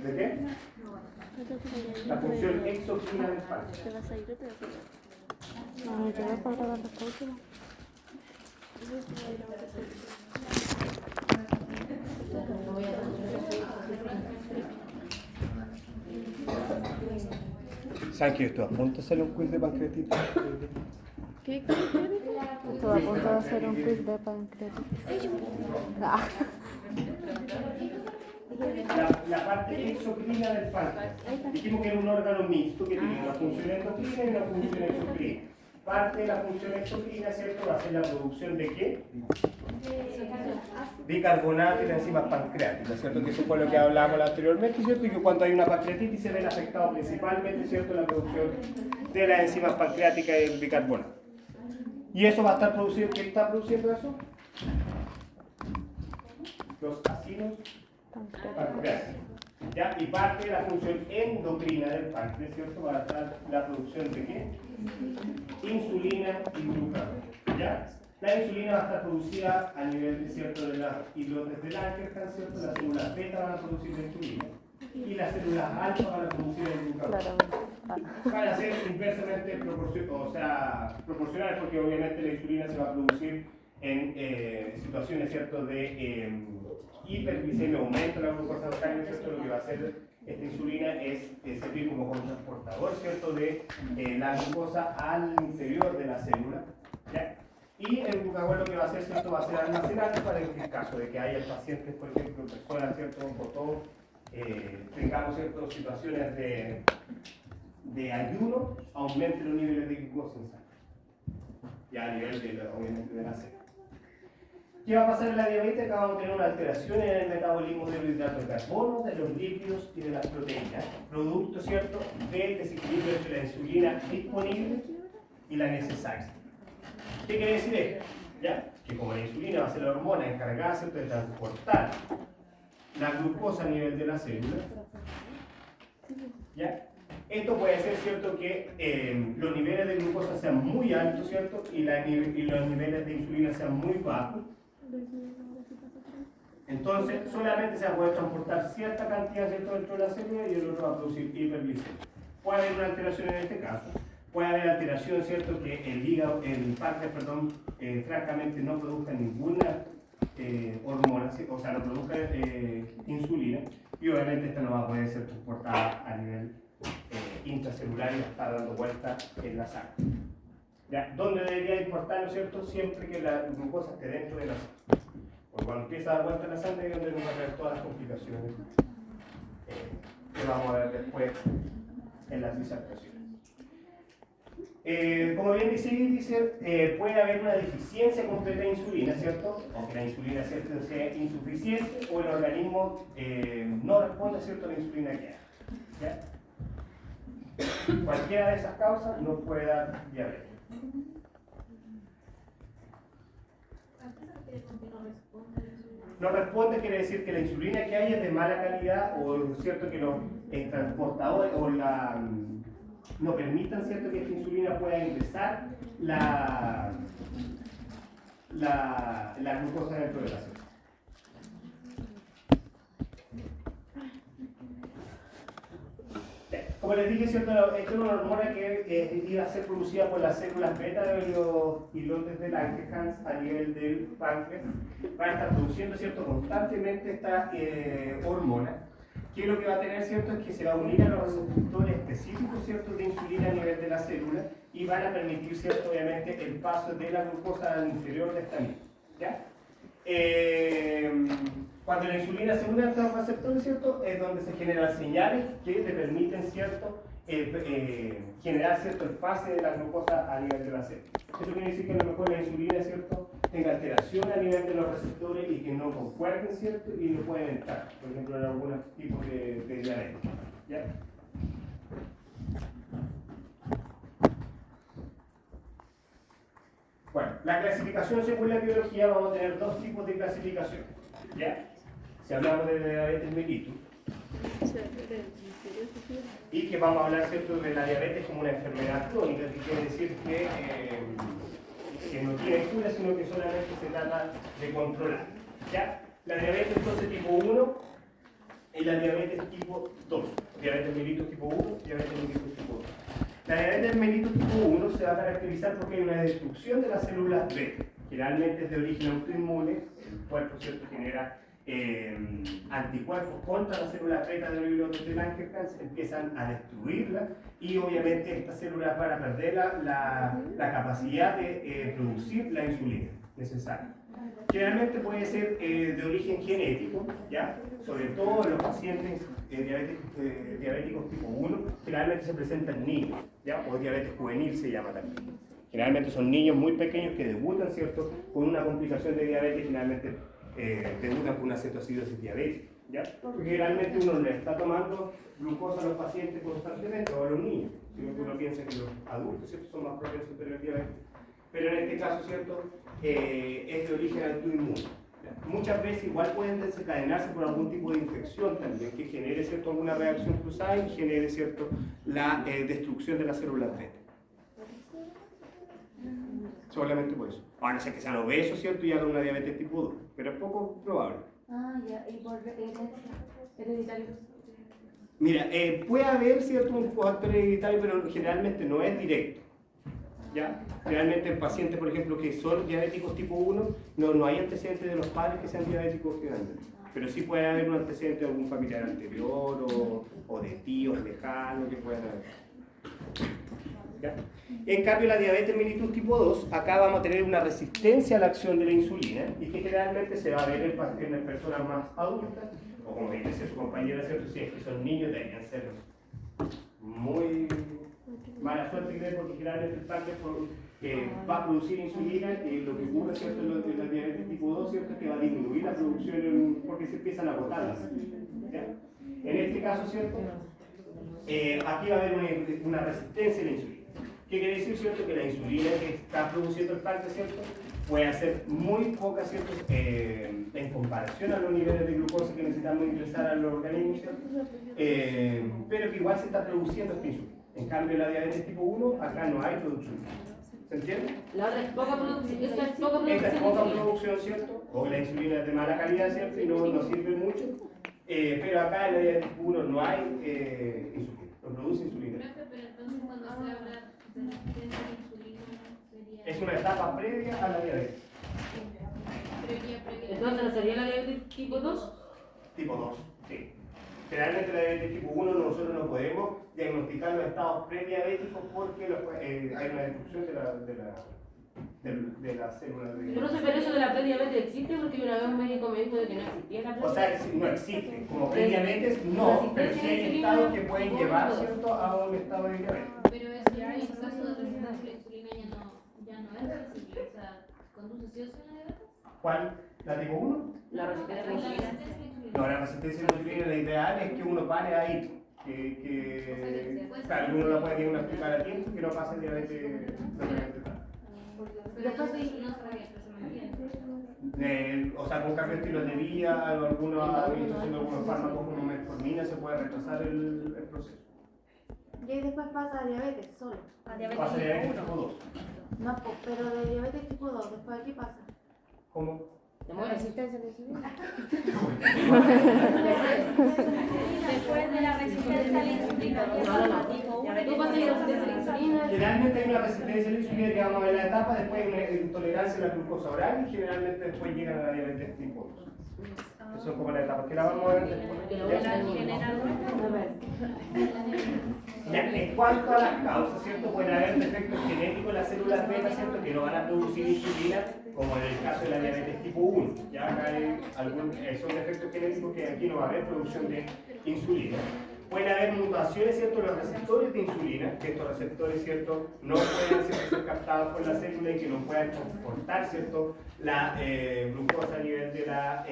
¿De qué? La función exocrina del páncreas. ¿Te vas a ir o te vas a ir? No, yo voy para grabar la última. ¿Saben que yo estoy a punto de hacer un quiz de pancreatitis? ¿Qué? Estoy a punto de hacer un quiz de pancreatitis. Ah. La parte exocrina del páncreas. Dijimos que era un órgano mixto que tiene una función endocrina y una función exocrina. Parte de la función exocrina, ¿cierto? Va a ser la producción de ¿qué? Bicarbonato y las enzimas pancreáticas, ¿cierto? Que eso fue lo que hablábamos anteriormente, ¿cierto? Y que cuando hay una pancreatitis se ven afectados principalmente, ¿cierto? La producción de las enzimas pancreáticas y el bicarbonato. ¿Y eso va a estar producido? ¿Qué está produciendo eso? Los ácidos pancreáticos. ¿Ya? Y parte de la función endocrina del páncreas, ¿cierto? Va a estar la producción de ¿qué? Insulina y glucagón. ¿Ya? La insulina va a estar producida a nivel, ¿cierto?, de las islotes del Langerhans, ¿cierto? Las células beta van a producir la insulina y las células alfa van a producir el glucagón. Van a ser inversamente proporcionales porque obviamente la insulina se va a producir en situaciones, ¿cierto?, de hiperglicemia, aumento de la glucosa en sangre, ¿cierto? Lo que va a hacer esta insulina es servir como transportador, ¿cierto?, de la glucosa al interior de la célula, ¿ya? Y el glucagón lo que va a hacer, ¿cierto?, va a ser almacenado para en el caso de que haya pacientes, por ejemplo, personas, ¿cierto?, un poco, tengamos, ¿cierto?, situaciones de ayuno, aumente los niveles de glucosa en sangre, ya a nivel obviamente de la célula. ¿Qué va a pasar en la diabetes? Acá vamos a tener una alteración en el metabolismo de los hidratos de carbono, de los lípidos y de las proteínas, producto, ¿cierto?, del desequilibrio entre la insulina disponible y la necesaria. ¿Qué quiere decir esto? ¿Ya? Que como la insulina va a ser la hormona encargada, ¿cierto?, de transportar la glucosa a nivel de la célula, ¿ya? Esto puede ser, ¿cierto?, que los niveles de glucosa sean muy altos, ¿cierto?, y los niveles de insulina sean muy bajos. Entonces, solamente se va a poder transportar cierta cantidad, ¿cierto?, dentro de la célula y el otro va a producir hiperglicemia. Puede haber una alteración en este caso. Puede haber alteración, ¿cierto?, que el hígado, el páncreas, perdón, francamente no produzca ninguna hormona, o sea, no produzca insulina, y obviamente esta no va a poder ser transportada a nivel intracelular y va a estar dando vueltas en la sangre. ¿Ya? ¿Dónde debería importar, ¿no es cierto?, siempre que la glucosa esté dentro de la sangre? Porque cuando empieza a dar vueltas en la sangre es donde vamos a ver todas las complicaciones que vamos a ver después en las disertaciones. Como bien dice, puede haber una deficiencia completa de insulina, ¿cierto? O que la insulina, ¿cierto?, sea insuficiente o el organismo no responde, ¿cierto?, a la insulina que hay. ¿Ya? Cualquiera de esas causas no puede dar diabetes. No responde quiere decir que la insulina que hay es de mala calidad o cierto que los transportadores o no permitan, ¿cierto?, que esta insulina pueda ingresar la glucosa dentro de la célula. Como les dije, ¿cierto?, esta es una hormona que iba a ser producida por las células beta de los islotes del Langerhans a nivel del páncreas. Van a estar produciendo, ¿cierto?, constantemente esta hormona, que lo que va a tener, ¿cierto?, es que se va a unir a los receptores específicos, ¿cierto?, de insulina a nivel de la célula y van a permitir, ¿cierto?, obviamente el paso de la glucosa al interior de esta misma. ¿Ya? Cuando la insulina se une a estos receptores, ¿cierto?, es donde se generan señales que te permiten, ¿cierto?, generar, ¿cierto?, el pase de la glucosa a nivel de la célula. Eso quiere decir que a lo mejor la insulina, ¿cierto?, tenga alteración a nivel de los receptores y que no concuerden, ¿cierto?, y no pueden entrar, por ejemplo, en algunos tipos de diabetes. ¿Ya? Bueno, la clasificación según la biología vamos a tener dos tipos de clasificación. ¿Ya? Si hablamos de diabetes mellitus, y que vamos a hablar, ¿cierto?, de la diabetes como una enfermedad crónica, que quiere decir que no tiene cura, sino que solamente se trata de controlar. ¿Ya? La diabetes entonces tipo 1 es la diabetes tipo 2, diabetes mellitus tipo 1, diabetes mellitus tipo 2. La diabetes mellitus tipo 1 se va a caracterizar porque hay una destrucción de las células beta. Generalmente es de origen autoinmune, el cuerpo, ¿cierto?, genera anticuerpos contra las células beta de los de Langerhans, empiezan a destruirlas y obviamente estas células van a perder la capacidad de producir la insulina necesaria. Generalmente puede ser de origen genético, ¿ya? Sobre todo en los pacientes diabéticos tipo 1, generalmente se presentan niños, ¿ya? O diabetes juvenil se llama también. Generalmente son niños muy pequeños que debutan, ¿cierto?, con una complicación de diabetes, generalmente debutan con una cetoacidosis diabética, ¿ya? Porque generalmente uno le está tomando glucosa a los pacientes constantemente, o a los niños. Si uno piensa que los adultos, ¿cierto?, son más propensos a tener diabetes. Pero en este caso, ¿cierto?, es de origen autoinmune. Muchas veces igual pueden desencadenarse por algún tipo de infección también, que genere, ¿cierto?, alguna reacción cruzada y genere, ¿cierto?, la destrucción de las células beta. Solamente por eso. A no ser que sean obesos, ¿cierto?, y hagan una diabetes tipo 2, pero es poco probable. Ah, ya, y por hereditario. Mira, puede haber, ¿cierto?, un factor hereditario, pero generalmente no es directo. ¿Ya? Generalmente en pacientes, por ejemplo, que son diabéticos tipo 1, no hay antecedentes de los padres que sean diabéticos generalmente. Pero sí puede haber un antecedente de algún familiar anterior o de tíos lejanos que puedan haber. ¿Ya? En cambio, la diabetes mellitus tipo 2, acá vamos a tener una resistencia a la acción de la insulina y que generalmente se va a ver en las personas más adultas, o como dice su compañera, ¿cierto? Si es que son niños, deberían ser muy mala suerte, porque generalmente el páncreas va a producir insulina y lo que ocurre, ¿cierto?, en la diabetes tipo 2, ¿cierto?, es que va a disminuir la producción porque se empiezan a agotar. ¿Ya? En este caso, ¿cierto?, aquí va a haber una resistencia a la insulina. ¿Qué quiere decir, cierto?, que la insulina que está produciendo el páncreas, ¿cierto?, puede ser muy poca, ¿cierto?, en comparación a los niveles de glucosa que necesitamos ingresar al organismo, ¿cierto?, pero que igual se está produciendo esta insulina. En cambio, en la diabetes tipo 1, acá no hay producción. ¿Se entiende? La otra es poca producción. Esta es poca producción. Esta es poca producción, ¿cierto? O la insulina es de mala calidad, ¿cierto? Y no sirve mucho. Pero acá en la diabetes tipo 1 no hay insulina, no produce insulina. Pero entonces cuando se habla de resistencia a la insulina sería... Es una etapa previa a la diabetes. Previa. Entonces, ¿no sería la diabetes tipo 2? Tipo 2, sí. Generalmente la diabetes tipo 1 nosotros no podemos diagnosticar los estados prediabéticos porque hay una destrucción de las células de... Yo no sé, pero eso de la prediabetes existe porque una vez un médico me dijo de que no existía la O sea, no existe. Como prediabetes, no, pero sí hay estados que pueden llevar, ¿cierto?, a un estado de diabetes. Pero es ya en el caso de resistencia a la insulina ya no es sensible, o sea, ¿conduce sí o sí a la diabetes? ¿Cuál? ¿La tipo 1? La resistencia a la insulina. No, la resistencia a la insulina, la ideal es que uno pare ahí. Claro, uno lo puede diagnosticar a tiempo, que no pase diabetes realmente tarde. Pero entonces no se revierte, se mantiene. O sea, con cambio de estilo de vida, alguna administración de algunos fármacos como metformina, se puede retrasar el proceso. Y ahí después pasa a diabetes solo. Pasa a diabetes tipo 2. No, pero de diabetes tipo 2, después aquí pasa. ¿Cómo? ¿Te mueres? Resistencia a la insulina. Después de la resistencia a la insulina, Tú pasas la resistencia a la insulina. Generalmente hay una resistencia a la insulina que vamos a ver la etapa, después hay una intolerancia a la glucosa oral y generalmente después llegan a la diabetes tipo 2. Esas son como las etapas que la vamos a ver después. Ya, en cuanto a las causas, ¿cierto? Pueden haber defectos genéticos en las células beta, ¿cierto?, que no van a producir insulina, como en el caso de la diabetes tipo 1. Ya acá hay son defectos genéticos que aquí no va a haber producción de insulina. Pueden haber mutaciones, ¿cierto?, en los receptores de insulina, que estos receptores, ¿cierto?, no pueden ser captados por la célula y que no puedan transportar, ¿cierto?, la glucosa a nivel de la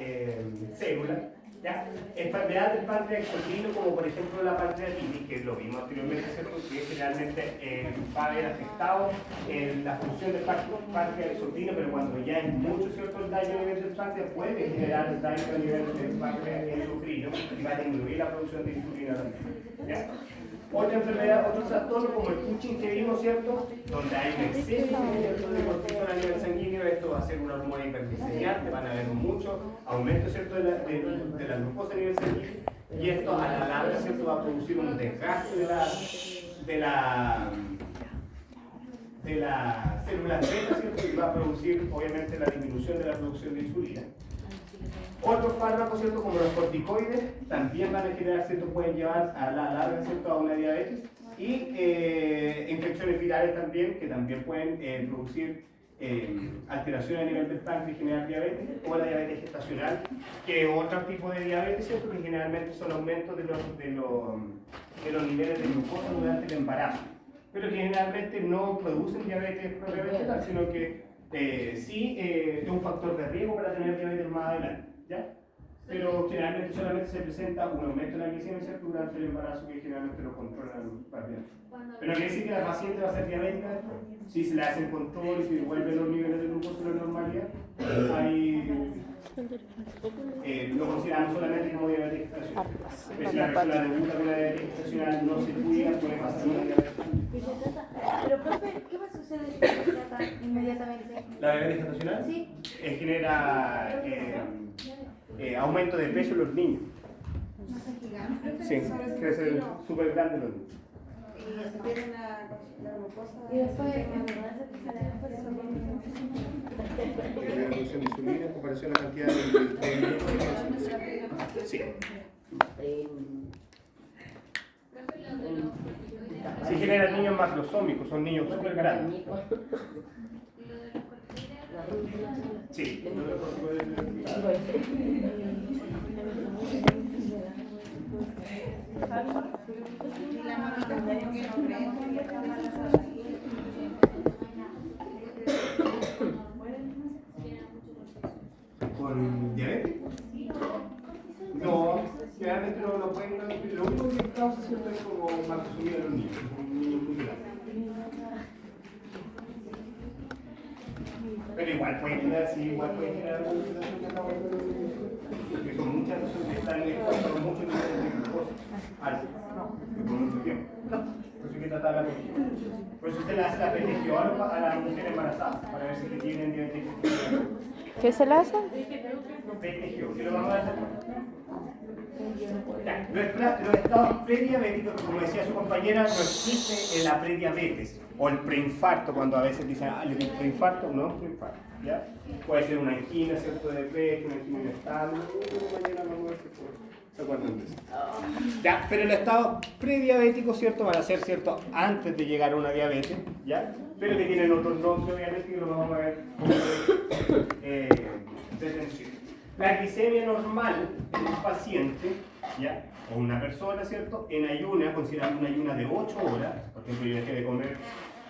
célula. ¿Ya? Enfermedad del páncreas exocrino, como por ejemplo la pancreatitis, que lo vimos anteriormente, ¿cierto?, que generalmente va a haber afectado la función del páncreas exocrino, pero cuando ya es mucho, ¿cierto?, el daño a nivel del páncreas, puede generar el daño a nivel del páncreas endocrino y va a disminuir la producción de insulina también. ¿Ya? Otra enfermedad, otro trastorno como el Cushing que vimos, ¿cierto? Donde hay un exceso ¿cierto? De cortisol a nivel sanguíneo, esto va a ser una hormona hiperglicemiante, van a haber mucho aumento, ¿cierto? De la glucosa a nivel sanguíneo, y esto a la larga, ¿cierto? Va a producir un desgaste de las células beta, ¿cierto? Y va a producir, obviamente, la disminución de la producción de insulina. Otros fármacos, ¿cierto? Como los corticoides, también van a generar, ¿cierto? Pueden llevar a la larga, ¿cierto? A una diabetes. Y infecciones virales también, que también pueden producir alteraciones a nivel del páncreas y generar diabetes, o la diabetes gestacional, que es otro tipo de diabetes, ¿cierto? Que generalmente son aumentos de los niveles de glucosa durante el embarazo, pero que generalmente no producen diabetes propiamente tal, sino que sí es un factor de riesgo para tener diabetes más adelante, ¿ya? Pero generalmente solamente se presenta un aumento en la glicemia, ¿cierto? Durante el embarazo, que generalmente lo controlan rápidamente. Pero no quiere decir que la paciente va a ser diabética después. Si se le hace el control y si devuelve los niveles de glucosa a la normalidad, ahí lo consideramos solamente como diabetes gestacional. Pero si la persona debuta con la diabetes gestacional, no se cuida, puede pasar una diabetes. Pero, profe, ¿qué va a suceder si se trata inmediatamente? ¿La diabetes gestacional? Sí. Genera aumento de peso en los niños. Sí, crecen súper grandes los niños. Y se pierde la glucosa. Y después, La reducción de insulina en comparación a la cantidad de sí. Si generan niños macrosómicos, son niños súper grandes. Sí. ¿Con diabetes? No, generalmente no lo pueden. Lo único que causa cierto es como macrosomía de los niños, un niño muy grande. Pero igual puede generar, sí, igual puede generar una situación que acabo de ver, porque son muchas personas que están expuestas con muchos niveles de glucosa altos, y por mucho tiempo. Por eso hay que tratarla con tiempo. Por eso usted le hace la PTGO a las mujeres embarazadas, para ver si tienen diabetes. ¿qué se le hace? PTGO, ¿qué lo vamos a hacer? Ya, los estados prediabéticos, como decía su compañera, no existe la prediabetes o el preinfarto, cuando a veces dicen, el preinfarto no es un preinfarto, ¿ya? Puede ser una angina, ¿cierto? De pecho, una angina inestable, mañana vamos a ver si se acuerdan de eso. Ya, pero el estado prediabético, ¿cierto? Van a ser, ¿cierto? Antes de llegar a una diabetes, ¿ya? Pero que tienen otros nombres, obviamente, que lo vamos a ver como de tensión. La glicemia normal en un paciente, ¿ya? O una persona, ¿cierto? En ayuna, considerando una ayuna de 8 horas, por ejemplo, yo dejé de comer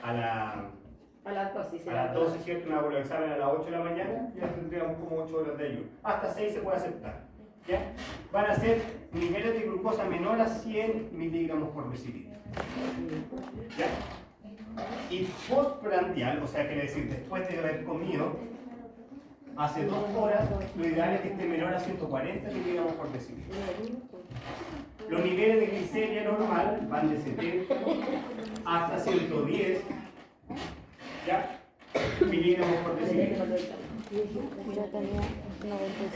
a las 12, ¿cierto? Me hago el examen a las 8 de la mañana, ya tendríamos como 8 horas de ayuno. Hasta 6 se puede aceptar, ¿ya? Van a ser niveles de glucosa menor a 100 miligramos por decilitro, ¿ya? Y postprandial, o sea, quiere decir después de haber comido, hace 2 horas, lo ideal es que esté menor a 140 miligramos por decilitro. Los niveles de glicemia normal van de 70 hasta 110, ¿ya? Miligramos por decilitro. Yo tenía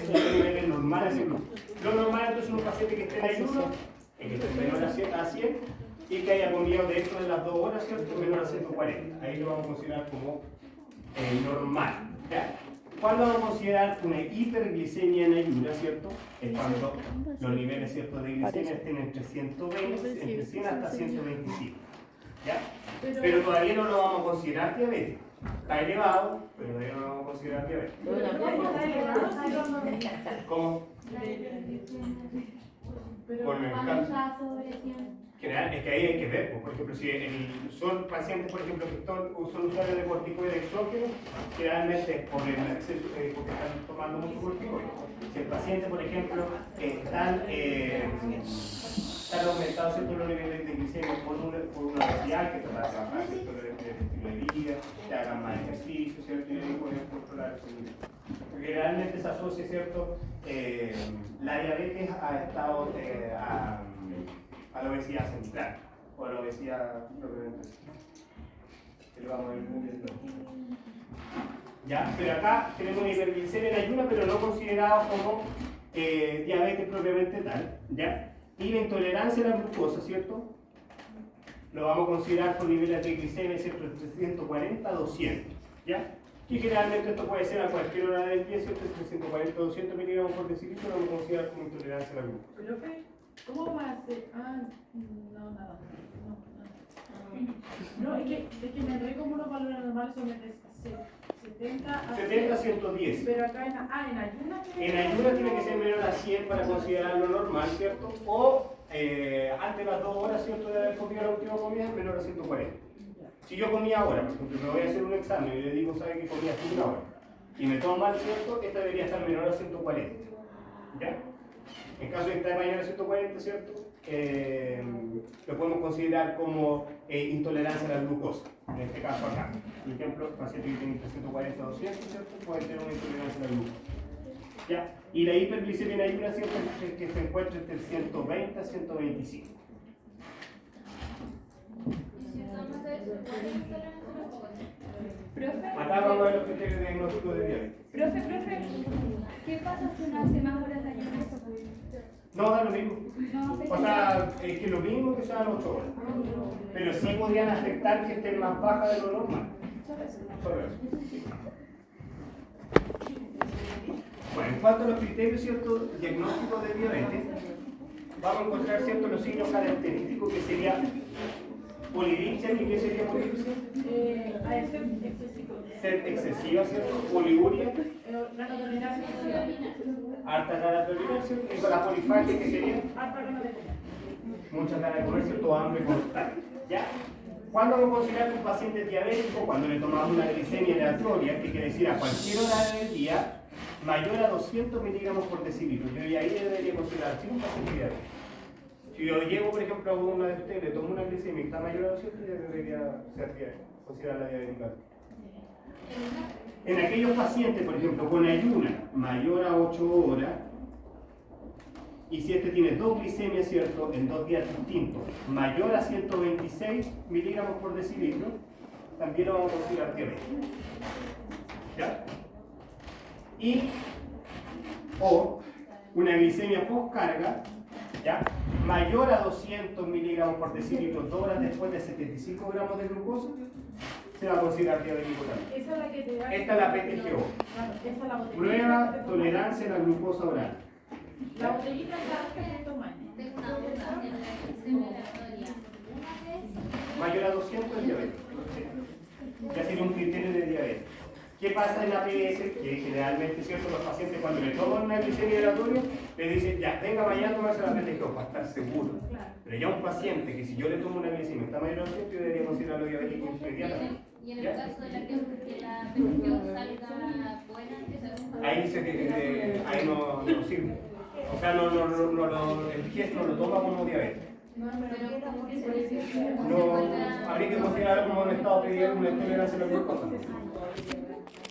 Esos 95. son los niveles normales de glucosa. Lo normal entonces es un paciente que esté en ayuno, que esté menor a 100 y que haya comido dentro de las 2 horas, ¿cierto? Menor a 140. Ahí lo vamos a considerar como normal, ¿ya? ¿Cuándo vamos a considerar una hiperglicemia en ayuna, cierto? Es cuando los niveles, ¿cierto? De glicemia estén entre 120, entre 100 hasta 125, ¿ya? Pero todavía no lo vamos a considerar diabético. Está elevado, pero todavía no lo vamos a considerar diabético. ¿Cómo? Con el cáncer. General, es que ahí hay que ver, pues, por ejemplo, si son pacientes, por ejemplo, que son usuarios de corticoides exógenos, generalmente es por el exceso, porque están tomando mucho corticoide. Si el paciente, por ejemplo, están aumentados los niveles de glicemia por una obesidad que trata de bajar el estilo de vida, que hagan más ejercicio, ¿cierto? Y pueden controlar su nivel. Generalmente se asocia, ¿cierto? La diabetes a estado a la obesidad central, o la obesidad propiamente. Que lo vamos a ir viendo. Ya, pero acá tenemos una hiperglicemia en ayuna, pero no considerado como diabetes propiamente tal, ¿ya? Y la intolerancia a la glucosa, ¿cierto? Lo vamos a considerar con niveles de glicemia, ¿cierto? De 340 a 200, ¿ya? Y generalmente esto puede ser a cualquier hora del día, ¿cierto? De 340 a 200 miligramos por decilitro, lo vamos a considerar como intolerancia a la glucosa. Profe, ¿cómo va a ser? Ah, no, nada. No, es que me enredé como los valores normales son de 70 a 70 a 110. Pero acá en ayunas. En ayunas tiene que ser menor a 100 para considerarlo normal, ¿cierto? O antes de las 2 horas, ¿cierto? De haber comido la última comida, menor a 140. Si yo comía ahora, por ejemplo, me voy a hacer un examen y le digo, ¿sabe que comía hace una hora? Y me tomo mal, ¿cierto? Esta debería estar menor a 140. ¿Ya? En caso de estar mayor a 140, ¿cierto? Lo podemos considerar como intolerancia a la glucosa. En este caso acá. Por ejemplo, pacientes que tienen entre 140 a 200, ¿cierto? Pueden tener una intolerancia a la glucosa. ¿Ya? Y la hiperglicemia en ayunas siempre es que se encuentra entre 120 a 125. Profe, Acá vamos a ver los criterios de diagnóstico de diabetes. profe, ¿qué pasa si uno hace más horas de ayuno? No, da lo mismo. No, O sea, es que lo mismo que sean 8 horas. Pero sí podrían afectar que estén más bajas de lo normal. Solo eso. Sí. Bueno, en cuanto a los criterios, ¿cierto? Diagnósticos de diabetes, vamos a encontrar, ¿cierto? Los signos característicos que sería polidipsia. ¿Y qué sería polidipsia? A ese excesivo. Sed excesiva, ¿cierto? Poliuria, Ganotolerancia excesiva. harta ganas de orinar, ¿cierto? Y con la polifagia, que sería Alta ganotolerancia. muchas ganas de comer, ¿cierto? Hambre constante. ¿Ya? ¿Cuándo vamos a considerar que un paciente es diabético? Cuando le tomamos una glicemia aleatoria, que quiere decir a cualquier hora del día, mayor a 200 miligramos por decilitro. Yo ya ahí debería considerar si un paciente diabético. Si yo llego, por ejemplo, a una de ustedes, le tomo una glicemia y está mayor a 200, ya debería ser considerarla diabética. En aquellos pacientes, por ejemplo, con ayuna mayor a 8 horas, y si este tiene 2 glicemias, ¿cierto?, en 2 días distintos, mayor a 126 miligramos por decilitro, también lo vamos a considerar diabetes. ¿Ya? Y, o una glicemia post-carga, ¿ya?, mayor a 200 miligramos por decilitro 2 horas después de 75 gramos de glucosa, se va a considerar diabético también. Esa es la que te da. Esta es la PTGO. Claro, esa es la botellita. Prueba tolerancia a la glucosa oral. La botellita está que toma. Tengo una duda en la glicemia aleatoria. Mayor a 200 es diabético. Ya sería un criterio de diabetes. ¿Qué pasa en la APS? Que generalmente, ¿cierto?, los pacientes cuando le toman una glicemia aleatoria, le dicen, ya, venga mañana a tomarse la PTGO para estar seguro. Pero ya un paciente que si yo le tomo una glicemia está mayor a 200, yo debería considerarlo diabético inmediatamente. Y en el caso de la que la PTGO salga buena, que salga Ahí no sirve. O sea, el GES no lo toma como diabetes. pero como que se dice No, habría que considerarlo como un estado pedido una intolerancia a la glucosa.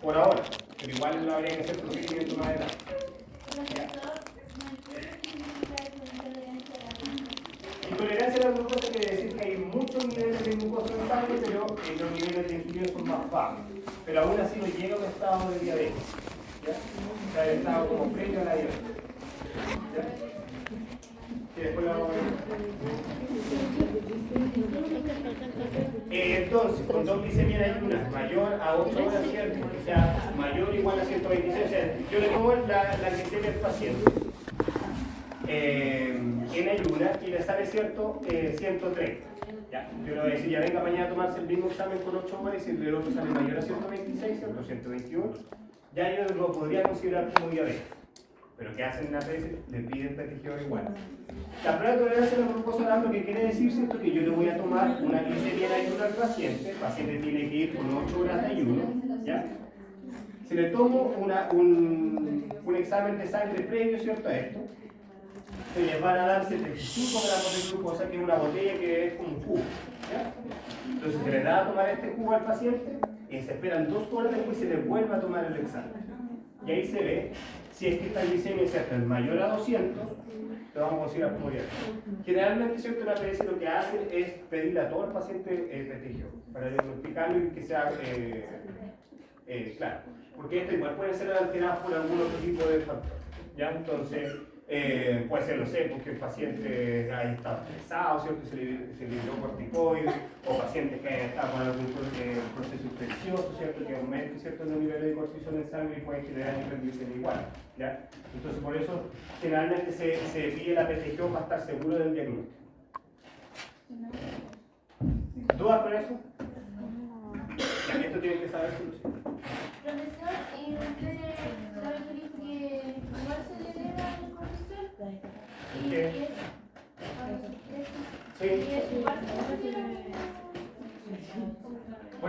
Por ahora, pero igual lo habría que hacer procedimiento más adelante. Intolerancia a la glucosa quiere decir que hay muchos niveles de glucosa en sangre, pero los niveles de insulina son más bajos. Pero aún así no llega a un estado de diabetes. ¿Ya? O sea, el estado como previo a la diabetes. ¿Ya? Y después lo vamos a ver. Entonces, con 2 glicemias en ayunas mayor a 8 horas, ¿cierto? O sea, mayor o igual a 126. O sea, yo le tomo la glicemia al paciente en ayunas y le sale, ¿cierto?, 130. Ya, yo le voy a decir, ya venga mañana a tomarse el mismo examen con 8 horas y si el otro sale mayor a 126, ¿cierto?, 128, ya yo lo podría considerar como diabetes. Pero ¿qué hacen en la APS? Le piden PTGO igual. La prueba de tolerancia a la glucosa oral lo que quiere decir, ¿cierto?, que yo le voy a tomar una glicemia en ayuno al paciente. El paciente tiene que ir con 8 horas de ayuno, ¿ya? Se le tomo un examen de sangre previo, ¿cierto?, a esto. Se les van a dar 75 gramos de glucosa, que es una botella que es como un cubo, ¿ya? Entonces se le da a tomar este cubo al paciente y se esperan 2 horas después y se le vuelve a tomar el examen. Y ahí se ve si es que esta glicemia es mayor a 200, lo vamos a considerar como diabetes. Generalmente, ¿cierto? La PDS lo que hace es pedirle a todo el paciente PTGO para diagnosticarlo y que sea claro. Porque esto igual puede ser alterado por algún otro tipo de factor. ¿Ya? Entonces, puede ser, no sé, porque el paciente haya estado estresado, ¿cierto? Se le dio corticoides, o pacientes que hayan estado con algún proceso infeccioso, ¿cierto? Que aumente, ¿cierto? Los niveles de cortisol en sangre y pueden generar hiperglicemia igual, ¿ya? Entonces, por eso, generalmente se pide la PTGO para estar seguro del diagnóstico. ¿Dudas con eso? Ya, esto tiene que saber solución. Profesor, ¿y usted sabe que dijo que igual se le eleva el cortisol? ¿Y ¿Qué? es? Sí. ¿Y es igual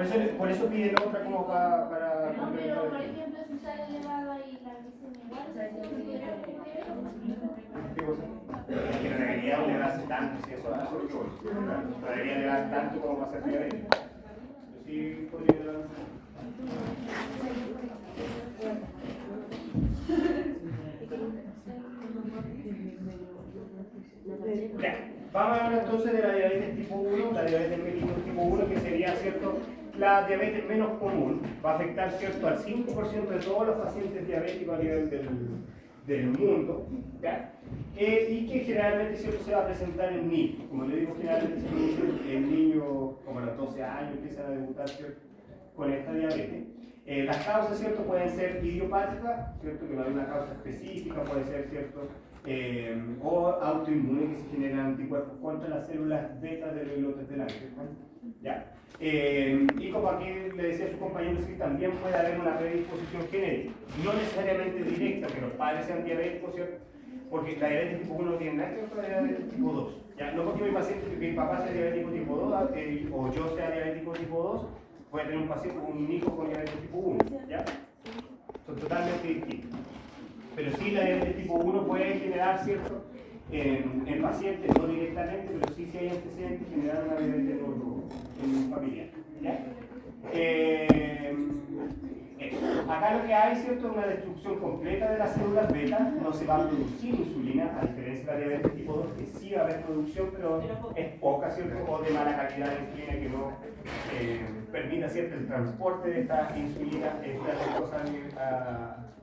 se le Por eso piden otra como para no, pero por ejemplo, si sale elevada y la glicemia igual, ¿se considera como diabetes? ¿Qué cosa? Es que no debería elevarse tanto, si eso es lo que voy. No debería elevar tanto como para ser diabetes. Pero sí podría elevar. Ya, vamos a hablar entonces de la diabetes tipo 1, la diabetes mellitus tipo 1, que sería, ¿cierto?, la diabetes menos común. Va a afectar, ¿cierto?, al 5% de todos los pacientes diabéticos a nivel del mundo, ¿ya? Y que generalmente, ¿cierto?, se va a presentar en niños. Como le digo, generalmente se produce en niños como a los 12 años, empiezan a debutar, ¿cierto?, con esta diabetes. Las causas, ¿cierto?, pueden ser idiopáticas, ¿cierto?, que no hay una causa específica, puede ser, ¿cierto?, o autoinmunes que se generan anticuerpos contra las células beta de los islotes del ángel, ¿ya? Y como aquí le decía a su compañero, sí, también puede haber una predisposición genética, no necesariamente directa, que los padres sean diabéticos, ¿cierto? Porque la diabetes tipo 1 no tiene nada que ver con la diabetes tipo 2, ¿ya? No porque mi paciente, que mi papá sea diabético tipo 2 o yo sea diabético tipo 2, puede tener un paciente, un hijo con diabetes tipo 1, ¿ya? Son totalmente distintos. Pero sí, la diabetes tipo 1 puede generar, ¿cierto?, en pacientes, no directamente, pero sí si hay antecedentes, generar una diabetes en un familiar, ¿ya? Acá lo que hay, ¿cierto?, es una destrucción completa de las células beta, no se va a producir insulina, a diferencia de la diabetes tipo 2, que sí va a haber producción, pero es poca, ¿cierto?, o de mala calidad de insulina que no permita, ¿cierto?, el transporte de esta insulina, esta glucosa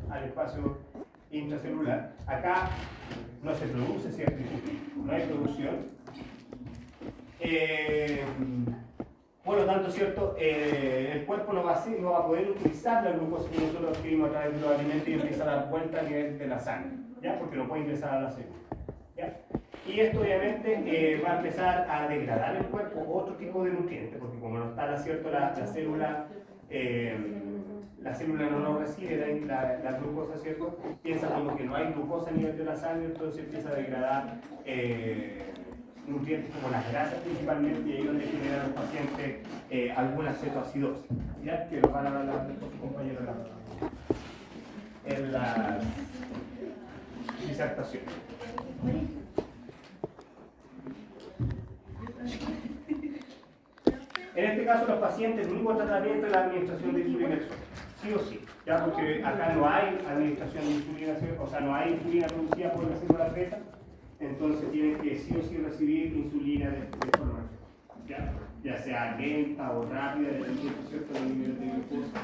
al espacio intracelular. Acá no se produce, ¿cierto?, no hay producción. Por lo tanto, ¿cierto?, el cuerpo no va a poder utilizar la glucosa que nosotros adquirimos a través de los alimentos y empieza a dar vuelta a nivel de la sangre, ¿ya? Porque no puede ingresar a la célula, ¿ya? Y esto obviamente va a empezar a degradar el cuerpo otro tipo de nutrientes, porque como no está, ¿cierto?, la célula no lo recibe la glucosa, ¿cierto? Piensa como que no hay glucosa a nivel de la sangre, entonces empieza a degradar nutrientes como las grasas principalmente, y ahí es donde generan los pacientes alguna cetoacidosis, ¿ya? Que lo van a hablar con sus compañeros en la disertación. En este caso, los pacientes, el único tratamiento es la administración de insulina exógena, sí o sí, ¿ya? Porque acá no hay administración de insulina, o sea, no hay insulina producida por las células beta, entonces tienen que sí o sí recibir insulina de forma exógena, ya sea lenta o rápida, dependiendo, ¿cierto?, del nivel de glucosa,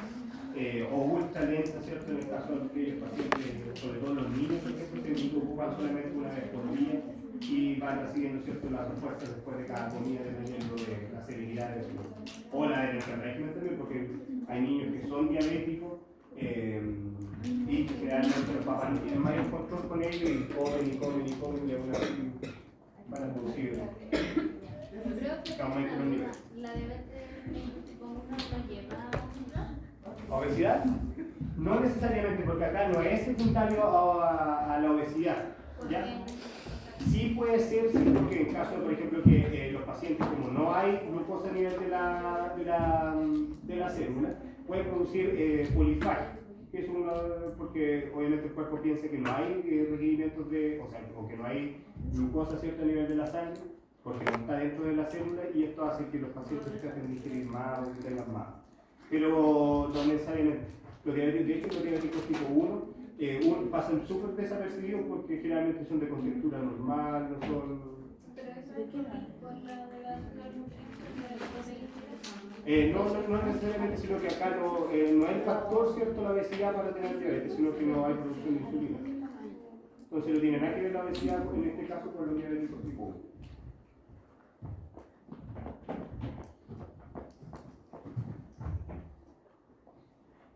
o ultra lenta, ¿cierto?, en el caso de aquellos pacientes, sobre todo los niños, por ejemplo, que ocupan solamente una vez por día y van recibiendo, ¿cierto?, las respuestas después de cada comida, dependiendo de la severidad de su, o la del régimen también, porque hay niños que son diabéticos y que generalmente los papás no tienen mayor control con ellos y comen y aún así van a producir aumento los niveles. La diabetes tipo 1 no lleva a ¿Obesidad? No necesariamente, porque acá no es secundario a la obesidad, ¿ya? Sí puede ser, sí, porque en caso, por ejemplo, que los pacientes, como no hay glucosa a nivel de la célula, pueden producir polifagia, que es porque obviamente el cuerpo piensa que no hay requerimientos o que no hay glucosa, ¿cierto?, a nivel de la sangre, porque no está dentro de la célula, y esto hace que los pacientes traten de ingerir más o que tengan más. Pero no necesariamente. Los diabéticos, de hecho, los diabéticos tipo 1 pasan súper desapercibidos porque generalmente son de contextura normal, no son... Pero eso es por la de la no necesariamente, sino que acá no es el factor, ¿cierto?, la obesidad para tener diabetes, sino que no hay producción de insulina. Entonces no tiene nada que ver la obesidad en este caso con los diabéticos tipo 1.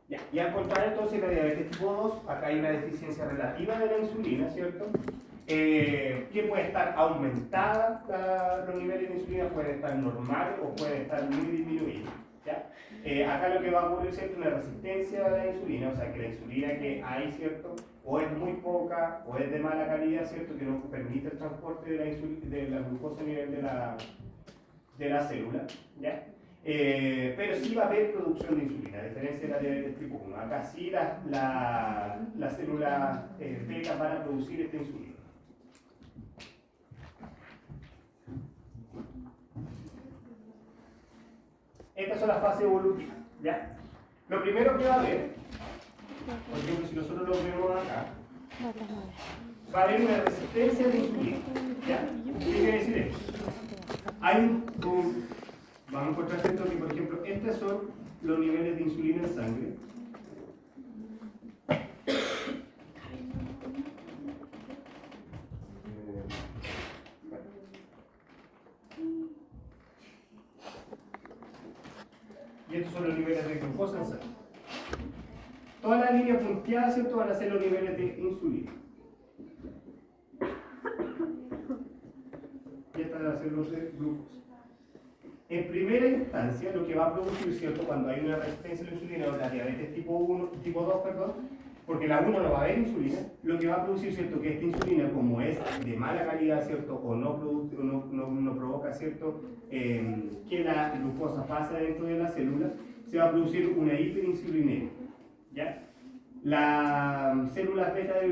Ya, y al contrario entonces la diabetes tipo 2, acá hay una deficiencia relativa de la insulina, ¿cierto? Que puede estar aumentada, los niveles de insulina pueden estar normales o pueden estar muy disminuidos. ¿Ya? Acá lo que va a ocurrir es una resistencia a la insulina, o sea que la insulina que hay, ¿cierto? O es muy poca o es de mala calidad, ¿cierto? Que no permite el transporte de la glucosa a nivel de la célula. ¿Ya? Pero sí va a haber producción de insulina, a diferencia de la diabetes tipo 1. Acá sí las células beta van a producir esta insulina. Estas son las fases evolutivas, ¿ya? Lo primero que va a haber, por ejemplo, si nosotros lo vemos acá, va a haber una resistencia de insulina, ¿ya? ¿Qué quiere decir esto? Hay vamos a encontrar esto que, por ejemplo, estos son los niveles de insulina en sangre. Y estos son los niveles de glucosa en sangre. Todas las líneas punteadas, ¿cierto?, van a ser los niveles de insulina. Y estas van a ser los de glucosa. En primera instancia, lo que va a producir, ¿cierto?, cuando hay una resistencia a la insulina o la diabetes tipo 2, perdón, porque la 1 no va a haber insulina, lo que va a producir, ¿cierto?, que esta insulina, como es de mala calidad, ¿cierto?, o no provoca, ¿cierto?, que la glucosa pase dentro de la célula, se va a producir una hiperinsulinemia, ¿ya? Las células beta de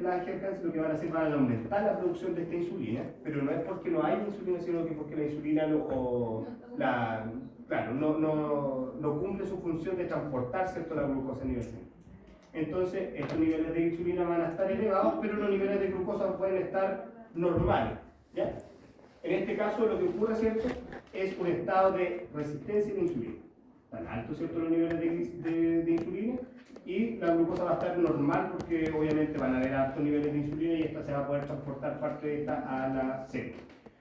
Langerhans lo que van a hacer van a aumentar la producción de esta insulina, pero no es porque no hay insulina, sino que porque la insulina no cumple su función de transportar, ¿cierto?, la glucosa a nivel celular. Entonces, estos niveles de insulina van a estar elevados, pero los niveles de glucosa pueden estar normales, ¿ya? En este caso, lo que ocurre, ¿cierto?, es un estado de resistencia a la insulina. Están altos, ¿cierto?, los niveles de insulina, y la glucosa va a estar normal porque obviamente van a haber altos niveles de insulina y esta se va a poder transportar parte de esta a la célula.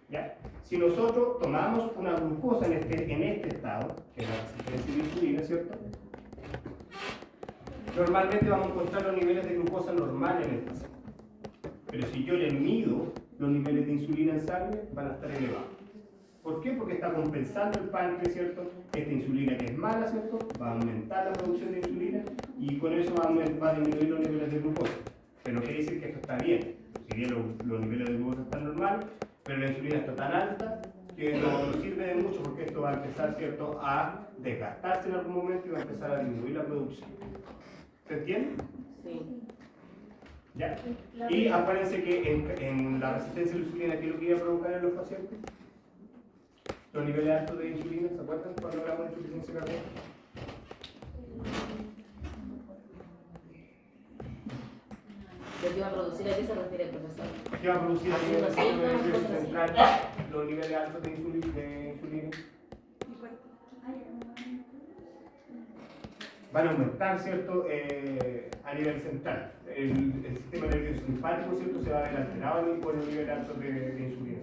¿Ya? Si nosotros tomamos una glucosa en este estado, que es la resistencia de insulina, ¿cierto?, normalmente vamos a encontrar los niveles de glucosa normales en esta célula. Pero si yo le mido los niveles de insulina en sangre, van a estar elevados. ¿Por qué? Porque está compensando el páncreas, ¿cierto? Esta insulina que es mala, ¿cierto?, va a aumentar la producción de insulina y con eso va a disminuir los niveles de glucosa. Pero quiere decir que esto está bien. Si bien los niveles de glucosa están normales, pero la insulina está tan alta que no sirve de mucho porque esto va a empezar, ¿cierto?, a desgastarse en algún momento y va a empezar a disminuir la producción. ¿Se entiende? Sí. ¿Ya? Y acuérdense que en la resistencia a la insulina, ¿qué es lo que iba a provocar en los pacientes? Los niveles altos de insulina, ¿se acuerdan cuando hablamos de insuficiencia cardíaca? Lo que iba a producir aquí se refiere al profesor. ¿Qué va a producir a nivel Haciendo central los niveles altos de insulina? Van a aumentar, ¿cierto?, a nivel central. El sistema nervioso simpático, ¿cierto?, se va a ver alterado por los niveles altos de insulina.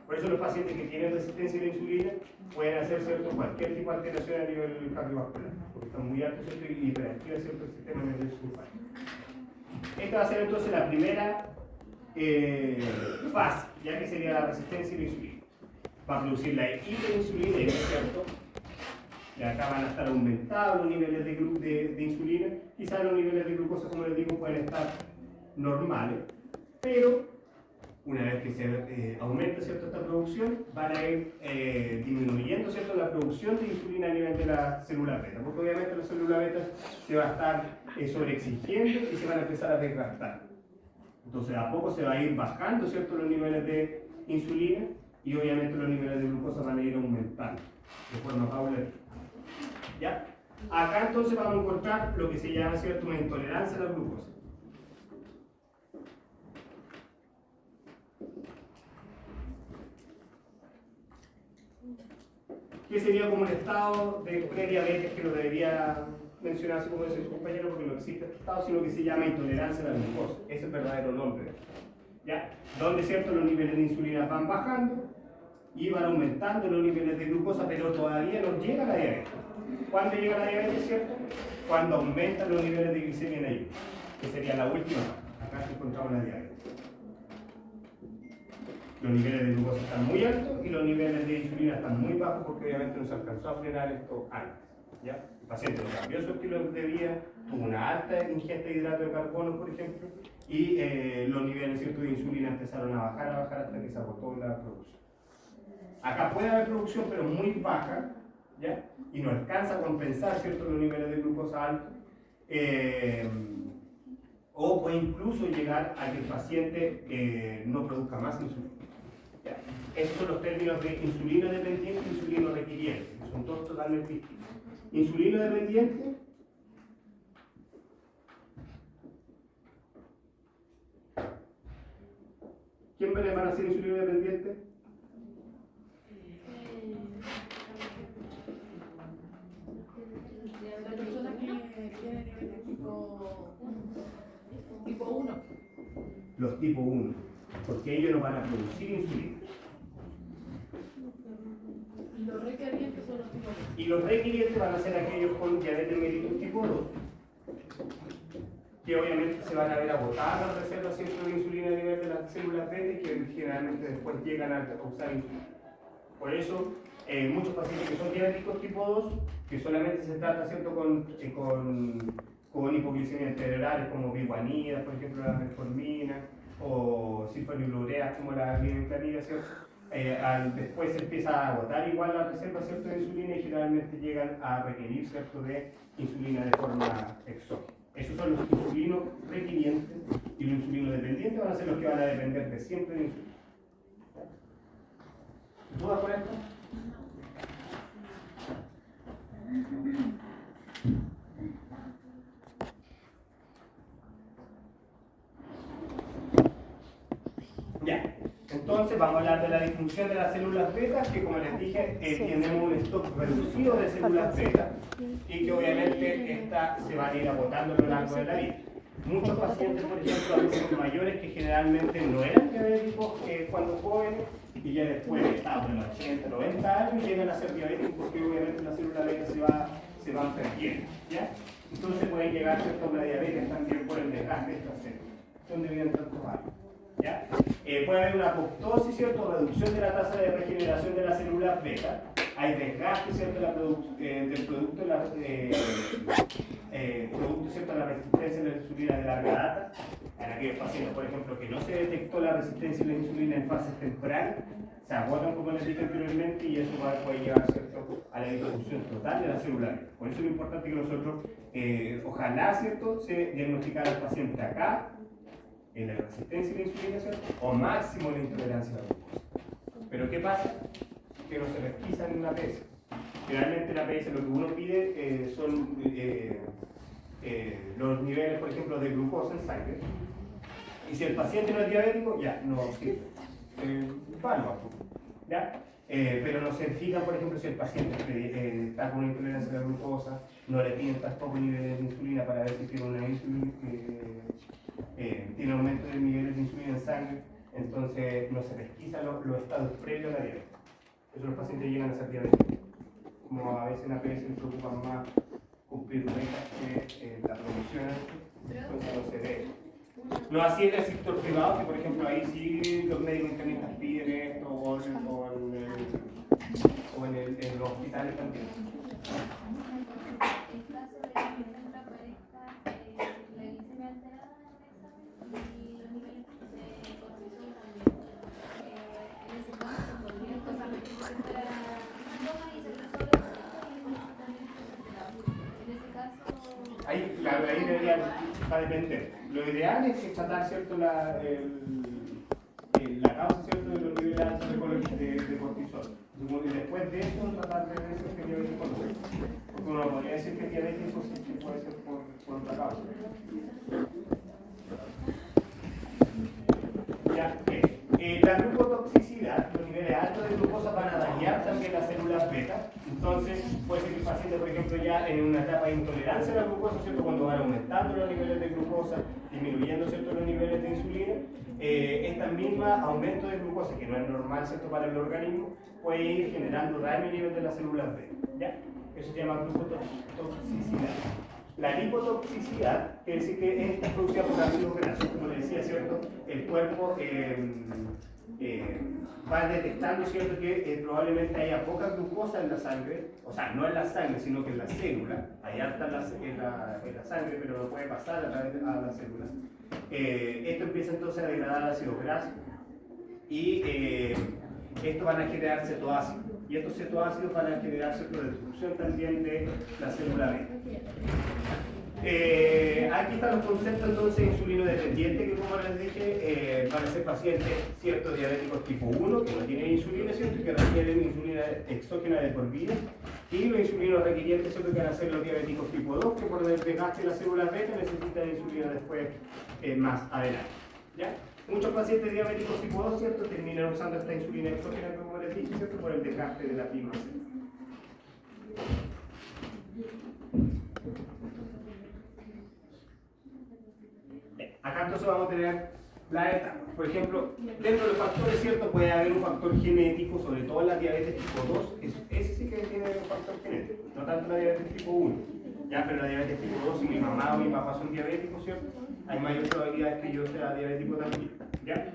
Por eso los pacientes que tienen resistencia a la insulina pueden hacer, ¿cierto?, cualquier tipo de alteración a nivel cardiovascular, porque están muy altos, ¿cierto?, y hiperactiva, ¿cierto?, el sistema nervioso simpático. Esta va a ser entonces la primera fase, ya que sería la resistencia a la insulina. Va a producir la hiperinsulinemia, ¿cierto? Y acá van a estar aumentados los niveles de insulina. Quizás los niveles de glucosa, como les digo, pueden estar normales, pero una vez que se aumenta, ¿cierto?, esta producción, van a ir disminuyendo, ¿cierto?, la producción de insulina a nivel de la célula beta, porque obviamente la célula beta se va a estar sobreexigiendo y se van a empezar a desgastar. Entonces a poco se va a ir bajando, ¿cierto?, los niveles de insulina y obviamente los niveles de glucosa van a ir aumentando de forma paulatina. ¿Ya? Acá entonces vamos a encontrar lo que se llama, ¿cierto?, una intolerancia a la glucosa. que sería como un estado de prediabetes, que lo debería mencionar así como dice su compañero, porque no existe este estado, sino que se llama intolerancia a la glucosa. Ese es el verdadero nombre. ¿Ya? Donde, ¿cierto?, los niveles de insulina van bajando y van aumentando los niveles de glucosa, pero todavía no llega a la diabetes. ¿Cuándo llega la diabetes, cierto? Cuando aumentan los niveles de glicemia en ayuno, que sería la última. Acá se encontramos la diabetes. Los niveles de glucosa están muy altos y los niveles de insulina están muy bajos porque obviamente no se alcanzó a frenar esto antes. ¿Ya? El paciente no cambió su estilo de vida, tuvo una alta ingesta de hidrato de carbono, por ejemplo, y los niveles, ¿cierto?, de insulina empezaron a bajar hasta que se agotó la producción. Acá puede haber producción, pero muy baja, ¿ya? Y no alcanza a compensar, ¿cierto?, los niveles de glucosa altos. O puede incluso llegar a que el paciente no produzca más insulina. ¿Ya? Estos son los términos de insulino dependiente y insulino requiriente, que son dos totalmente distintos. Insulino dependiente ¿quién me le van a hacer insulino dependiente? La persona que tiene diabetes tipo 1. Los tipo 1, porque ellos no van a producir insulina. Y los requerientes son los tipo 2. Y los requirientes van a ser aquellos con diabetes mellitus tipo 2, que obviamente se van a ver agotadas las reservas, ¿cierto?, de insulina a nivel de las células beta y que generalmente después llegan a usar insulina. Por eso, muchos pacientes que son diabéticos tipo 2, que solamente se trata, ¿cierto?, con hipoglicemias cerebrales como biguanida, por ejemplo la metformina, o sulfonilureas como la glibenclamida, ¿cierto? Después se empieza a agotar igual la reserva, ¿cierto?, de insulina y generalmente llegan a requerir, ¿cierto?, de insulina de forma exógena. Esos son los insulinos requirientes y los insulinos dependientes van a ser los que van a depender de siempre de insulina. ¿Dudas con esto? Ya, entonces vamos a hablar de la disfunción de las células beta, que como les dije, tenemos un stock reducido de células beta y que obviamente se van a ir agotando a lo largo de la vida. Muchos pacientes, por ejemplo, adultos mayores que generalmente no eran diabéticos cuando jóvenes y ya después de los 80, 90 años llegan a ser diabéticos porque obviamente las células beta se van perdiendo, ¿ya? Entonces pueden llegar a una diabetes también por el desgaste de estas células, donde vienen tantos años. ¿Ya? Puede haber una apoptosis, ¿cierto?, reducción de la tasa de regeneración de las células beta. Hay desgaste, ¿cierto?, del producto, ¿cierto?, de la resistencia a la insulina de larga data. En aquellos pacientes, por ejemplo, que no se detectó la resistencia a la insulina en fases tempranas, se agotan, como les dije anteriormente, y eso puede llevar, ¿cierto?, a la disfunción total de la célula beta. Por eso es importante que nosotros, ojalá, ¿cierto?, se diagnosticara al paciente acá, en la resistencia a la insulina, ¿cierto?, o máximo la intolerancia a la glucosa. Pero ¿qué pasa? Que no se pesquisa en una APS. Generalmente en la APS lo que uno pide son los niveles, por ejemplo, de glucosa en sangre. Y si el paciente no es diabético, ya, no sirve. ¿Ya? Pero no se fija, por ejemplo, si el paciente está con una intolerancia a la glucosa, no le piden tampoco niveles de insulina para ver si tiene una insulina, tiene aumento de niveles de insulina en sangre, entonces no se pesquisa los estados previos a la diabetes. Por eso los pacientes llegan a ser diabéticos. Como a veces en APS les preocupa más cumplir metas que la promoción, entonces no se ve eso. No así en el sector privado, que por ejemplo ahí sí los médicos internistas piden esto, o en los hospitales también. Ahí debería, va a depender. Lo ideal es que tratar, ¿cierto?, la causa, ¿cierto?, de los niveles altos de cortisol. Y después de eso, tratar de ver si es diabetes con otro. Porque uno podría decir que es diabético, sí, que puede ser por otra causa. Ya, la glucotoxicidad, los niveles altos de glucosa van a dañar también las células beta. Entonces, puede ser que el paciente, por ejemplo, ya en una etapa de intolerancia a la glucosa, ¿cierto? Cuando van aumentando los niveles de glucosa, disminuyendo, ¿cierto?, los niveles de insulina, esta misma aumento de glucosa, que no es normal, ¿cierto?, para el organismo, puede ir generando daño a nivel de las células B, ¿ya? Eso se llama glucotoxicidad. La lipotoxicidad quiere decir que esta es producida por ácidos grasos, como les decía, ¿cierto? El cuerpo va detectando, ¿cierto?, que probablemente haya poca glucosa en la sangre, o sea, no en la sangre, sino que en la célula, hay alta en la sangre, pero no puede pasar a través de las células. Esto empieza entonces a degradar ácidos grasos y esto van a generar cetoácidos, y estos cetoácidos van a generar cierta destrucción también de la célula B. Aquí están los conceptos entonces de insulino dependiente, que como les dije, van a ser pacientes ciertos diabéticos tipo 1 que no tienen insulina, ¿cierto?, y que requieren insulina exógena de por vida, y los insulinos requirientes, ¿cierto?, que van a ser los diabéticos tipo 2 que por el desgaste de las células beta necesitan insulina después más adelante, ¿ya? Muchos pacientes diabéticos tipo 2, ¿cierto?, terminan usando esta insulina exógena, como les dije, ¿cierto?, por el desgaste de la misma célula. Acá entonces vamos a tener la etapa. Por ejemplo, dentro de los factores, ¿cierto?, puede haber un factor genético, sobre todo en la diabetes tipo 2, ese sí que tiene un factor genético, no tanto la diabetes tipo 1. Ya, pero la diabetes tipo 2, si mi mamá o mi papá son diabéticos, ¿cierto?, hay mayor probabilidad que yo sea diabético también, ¿ya?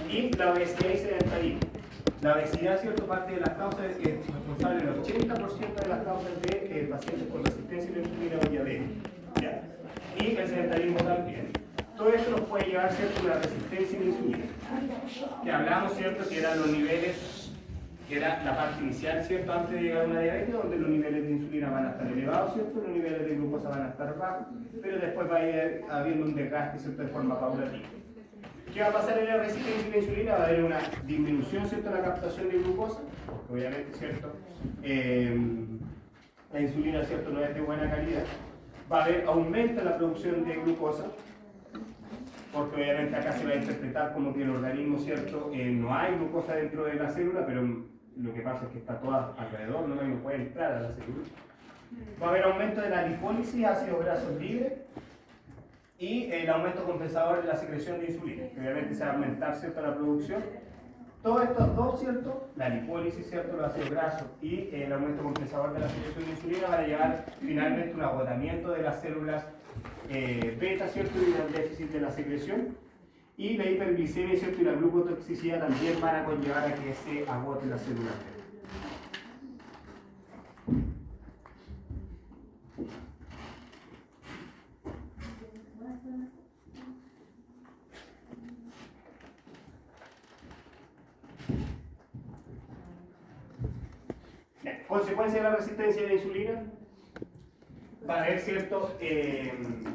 Y la obesidad y sedentarismo. La obesidad, ¿cierto?, parte de las causas, es responsable del 80% de las causas de pacientes con resistencia a la insulina o diabetes, ¿ya? Y el sedentarismo también. Todo esto nos puede llevar, ¿cierto?, a una resistencia a la insulina. Que hablamos, ¿cierto?, que eran los niveles, que era la parte inicial, ¿cierto?, antes de llegar a una diabetes, donde los niveles de insulina van a estar elevados, ¿cierto?, los niveles de glucosa van a estar bajos, pero después va a ir habiendo un desgaste, ¿cierto?, de forma paulatina. ¿Qué va a pasar en la resistencia a la insulina? Va a haber una disminución, ¿cierto?, en la captación de glucosa, porque obviamente, ¿cierto?, la insulina, ¿cierto?, no es de buena calidad. Va a haber aumento en la producción de glucosa, porque obviamente acá se va a interpretar como que el organismo, ¿cierto?, no hay glucosa dentro de la célula, pero lo que pasa es que está toda alrededor, no puede entrar a la célula. Va a haber aumento de la lipólisis, ácidos grasos libres, y el aumento compensador de la secreción de insulina, que obviamente se va a aumentar, ¿cierto?, la producción. Todos estos dos, ¿cierto?, la lipólisis, ¿cierto?, los ácidos grasos y el aumento compensador de la secreción de insulina van a llevar finalmente un agotamiento de las células beta, ¿cierto?, y el déficit de la secreción. Y la hiperglicemia, ¿cierto?, y la glucotoxicidad también van a conllevar a que se agote la célula beta. Consecuencia de la resistencia a la insulina, va a haber, ¿cierto?,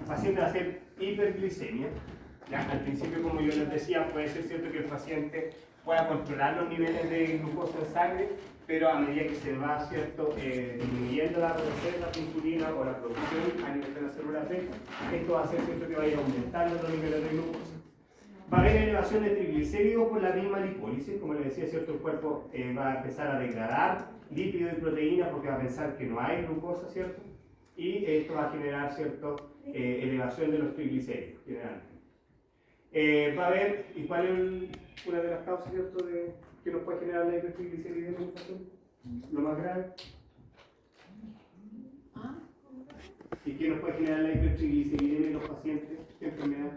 paciente va a hacer hiperglicemia. ¿Ya? Al principio, como yo les decía, puede ser cierto que el paciente pueda controlar los niveles de glucosa en sangre, pero a medida que se va, ¿cierto?, disminuyendo la reserva de insulina o la producción a nivel de la célula beta, esto va a hacer, ¿cierto?, que vaya aumentando los niveles de glucosa. Va a haber elevación de triglicéridos por la misma lipólisis, como les decía, ¿cierto?, el cuerpo va a empezar a degradar lípidos y proteínas porque va a pensar que no hay glucosa, ¿cierto? Y esto va a generar, ¿cierto?, elevación de los triglicéridos, generalmente. Va a haber, ¿y cuál es una de las causas, ¿cierto?, que nos puede generar la hipertrigliceridemia en un paciente? Lo más grave. ¿Y qué nos puede generar la hipertrigliceridemia en los pacientes? ¿Qué enfermedad?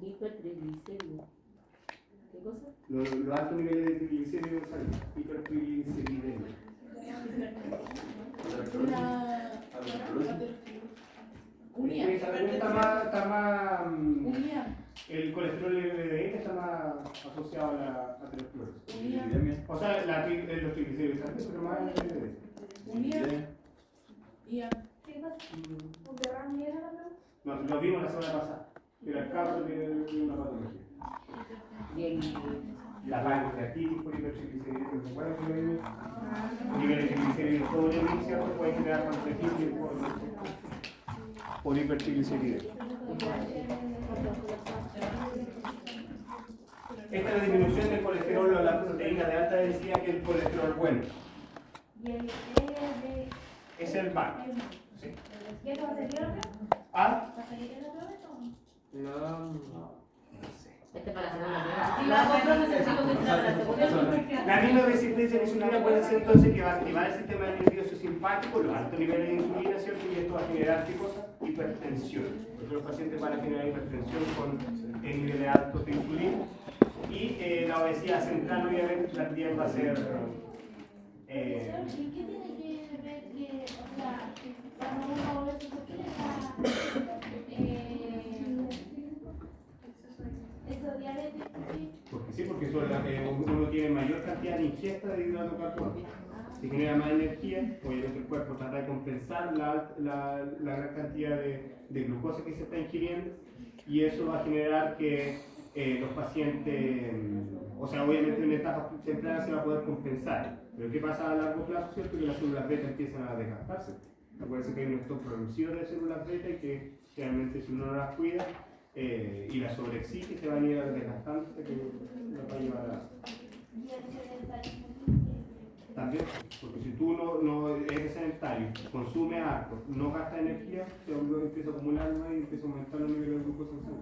Hipertriglicéridos. ¿Qué cosa? Los altos niveles de triglicéridos en sangre. Hipertrigliceridemia. Está más el colesterol LDL está más asociado a la aterosclerosis. O sea, los triglicéridos también, pero más LDL. No, lo vimos la semana pasada. Era el caso de una patología. La pancreatitis por hipertrigliceridemia. ¿Se acuerdan que lo vimos? Niveles de triglicéridos sobre el ¿cierto? Pueden generar pancreatitis por hipertrigliceridemia. Esta es la disminución del colesterol o la proteína de alta densidad, que es el colesterol bueno. Y el Es el mal. Sí. ¿Y eso va a salir otra? ¿Ah? ¿Va a salir en otra vez o no? No sé. Este para la segunda. Sí, la compro, necesito que entra para la segunda. La misma resistencia a la insulina puede ser entonces que va a activar el sistema nervioso simpático, los altos niveles de insulina, ¿cierto? Y esto va a generar ¿qué cosa? Hipertensión. Porque los pacientes van a generar hipertensión con niveles altos de insulina. Y la obesidad central obviamente también va a ser... ¿Y qué tiene que ver que, o sea, cuando uno vuelve ¿por qué le da eso diabetes? Porque sí, porque uno tiene mayor cantidad de ingesta de hidrato de carbono. Se genera más energía, obviamente el cuerpo trata de compensar la gran cantidad de glucosa que se está ingiriendo, y eso va a generar que los pacientes, o sea, obviamente en etapas tempranas se va a poder compensar, pero ¿qué pasa a largo plazo? ¿Cierto? Que las células beta empiezan a desgastarse. Acuérdense que hay un stock reducido de células beta y que generalmente si uno no las cuida y las sobreexige, se van a ir desgastando, que las va a llevar a... Y el sedentarismo. También, porque si tú no eres sedentario, consumes harto, no gastas energía, se empieza a acumular más y empieza a aumentar los niveles de glucosa en sangre.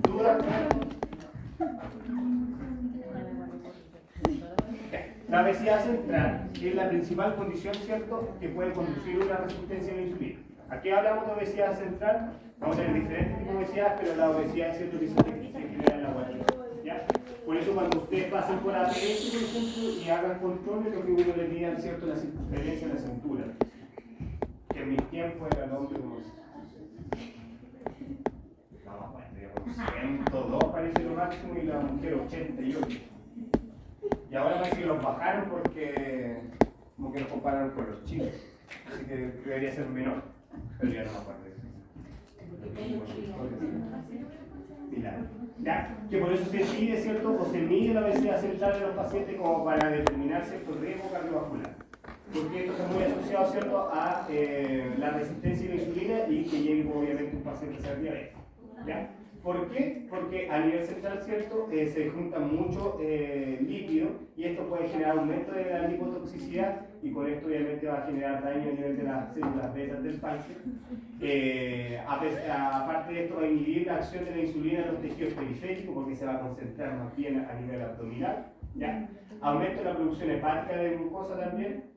¿Dudas? La obesidad central es la principal condición, ¿cierto?, que puede conducir a una resistencia a la insulina. Aquí hablamos de obesidad central, vamos a tener diferentes tipos de obesidad, pero la obesidad es cierto que se genera en la guatita, ¿ya? Por eso cuando ustedes pasen por APS, por ejemplo, y hagan controles, lo que uno le pide, ¿cierto?, la circunferencia de la cintura, que en mis tiempos era el hombre como... No, bueno, digamos, 102 parece lo máximo y la mujer 88. Y ahora parece que los bajaron porque como que los compararon con los chicos, así que debería ser menor, pero ya no me acuerdo de eso. ¿Ya? Que por eso se mide, ¿cierto? O se mide la obesidad central de los pacientes como para determinar cierto riesgo cardiovascular. Porque esto está muy asociado, ¿cierto?, a la resistencia a la insulina y que llegue obviamente un paciente a ser diabético. ¿Ya? ¿Por qué? Porque a nivel central, ¿cierto?, se junta mucho lípido y esto puede generar aumento de la lipotoxicidad y con esto obviamente va a generar daño a nivel de las células beta del páncreas. Aparte de esto va a inhibir la acción de la insulina en los tejidos periféricos porque se va a concentrar más bien a nivel abdominal. ¿Ya? Aumento de la producción hepática de glucosa también,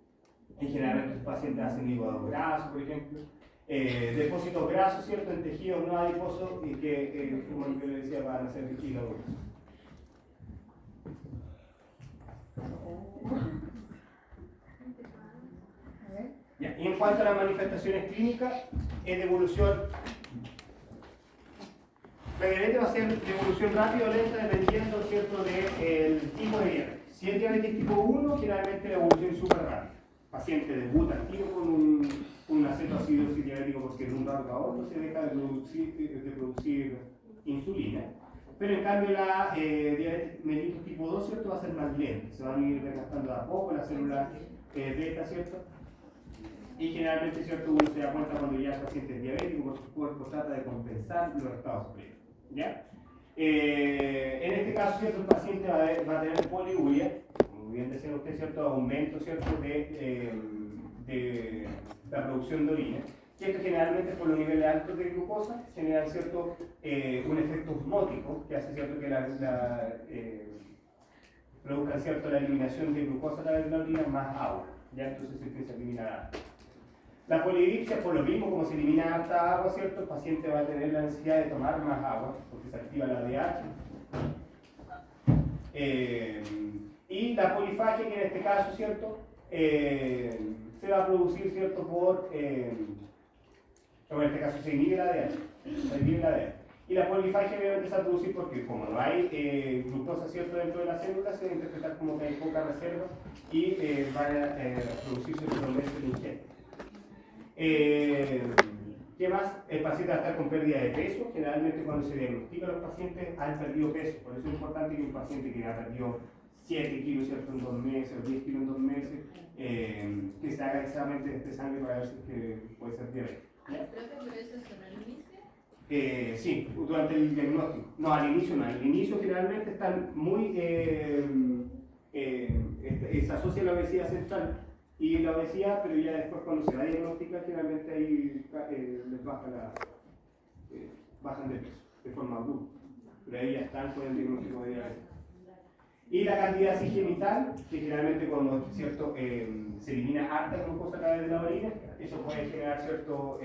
y generalmente los pacientes hacen hígado graso, por ejemplo. Depósitos grasos, ¿cierto?, en tejidos no adiposos y que, como yo le decía, van a ser hígado graso. Ya, y en cuanto a las manifestaciones clínicas, es de evolución. La diabetes va a ser de evolución rápida o lenta dependiendo, ¿cierto?, del tipo de diabetes. Si es diabetes tipo 1, generalmente la evolución es súper rápida. El paciente debuta al tiro con un acetoacidosis diabético porque de un rato a otro se deja de producir insulina. Pero en cambio la diabetes mellitus tipo 2, ¿cierto?, va a ser más lenta. Se van a ir desgastando de a poco las células beta, ¿cierto? Y generalmente, ¿cierto?, uno se da cuenta cuando ya el paciente es diabético porque su cuerpo trata de compensar los estados previos. ¿Ya? En este caso, ¿cierto?, el paciente va a tener poliuria, como bien decía usted, ¿cierto?, aumento, ¿cierto?, de la producción de orina. Y esto generalmente por los niveles altos de glucosa genera, ¿cierto?, un efecto osmótico que hace, ¿cierto?, que produzca, ¿cierto?, la eliminación de glucosa a través de la orina más agua. Ya entonces se empieza a eliminar agua. La polidipsia, por lo mismo, como se elimina harta agua, ¿cierto?, el paciente va a tener la necesidad de tomar más agua, porque se activa la DH. Y la polifagia, que en este caso, ¿cierto?, se va a producir, ¿cierto?, en este caso se inhibe la DH. Y la polifagia obviamente se va a producir porque como no hay glucosa, ¿cierto?, dentro de las células, se va a interpretar como que hay poca reserva y va a producirse el ingesta. ¿Qué más? El paciente va a estar con pérdida de peso. Generalmente cuando se diagnostica a los pacientes han perdido peso. Por eso es importante que un paciente que ha perdido 7 kilos, ¿cierto?, en 2 meses o 10 kilos en 2 meses, que se haga examen de sangre para ver si puede ser diabético. Pero eso es con el inicio. Sí, durante el diagnóstico. No, al inicio no. Al inicio generalmente están muy... se asocia la obesidad central y la obesidad, pero ya después cuando se va a diagnosticar, generalmente ahí les bajan de peso de forma aguda. Pero ahí ya están con el diagnóstico de diabetes. Y la candidiasis genital, que generalmente cuando ¿cierto? Se elimina harta glucosa a través de la orina, eso puede generar cierto,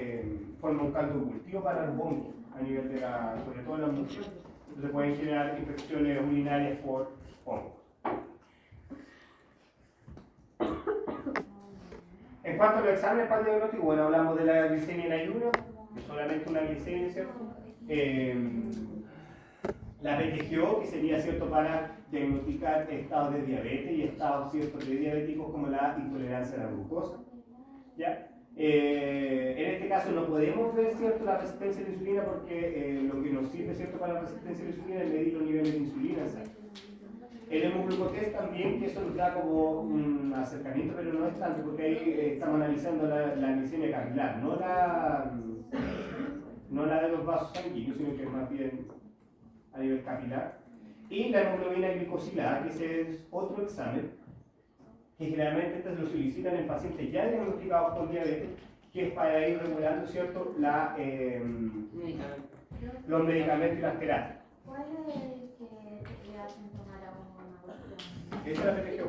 forma un caldo de cultivo para los hongos a nivel de sobre todo en las mujeres. Entonces pueden generar infecciones urinarias por hongos. En cuanto a los exámenes para el diagnóstico, bueno, hablamos de la glicemia en ayuno, que es solamente una glicemia, ¿cierto? La PTGO, que sería cierto para diagnosticar estados de diabetes y estados ciertos prediabéticos como la intolerancia a la glucosa. ¿Ya? En este caso no podemos ver cierto la resistencia a la insulina porque lo que nos sirve cierto para la resistencia a la insulina es medir los niveles de insulina en sangre. El hemoglucotest también, que eso nos da como un acercamiento, pero no es tanto porque ahí estamos analizando la glicemia capilar, no la de los vasos sanguíneos, sino que es más bien a nivel capilar. Y la hemoglobina glicosilada, que ese es otro examen, que generalmente estos lo solicitan en pacientes ya diagnosticados con diabetes, que es para ir regulando, ¿cierto?, los medicamentos y las terapias. ¿Cuál es el que le hacen tomar a una cuestión? Esa es la PTGO,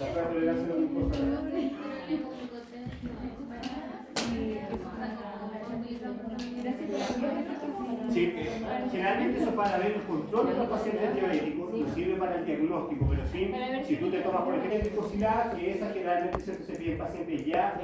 la prueba de tolerancia a la glucosa. Sí, generalmente eso para ver el control de los pacientes diabéticos, no sirve para el diagnóstico, pero sí, si tú te tomas por ejemplo glicosilada, que esa generalmente se pide en pacientes ya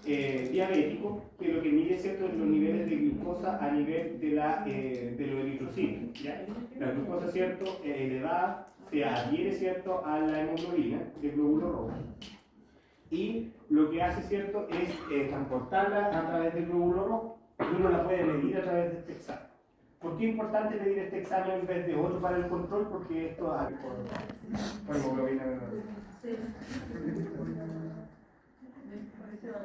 diabéticos, que lo que mide ¿cierto? Es los niveles de glucosa a nivel de los eritrocitos. ¿Ya? La glucosa ¿cierto? Elevada se adhiere ¿cierto? A la hemoglobina del glóbulo rojo. Y lo que hace ¿cierto? Es transportarla a través del glóbulo rojo y uno la puede medir a través de este examen. ¿Por qué es importante medir este examen en vez de otro para el control? Porque esto es por hemoglobina.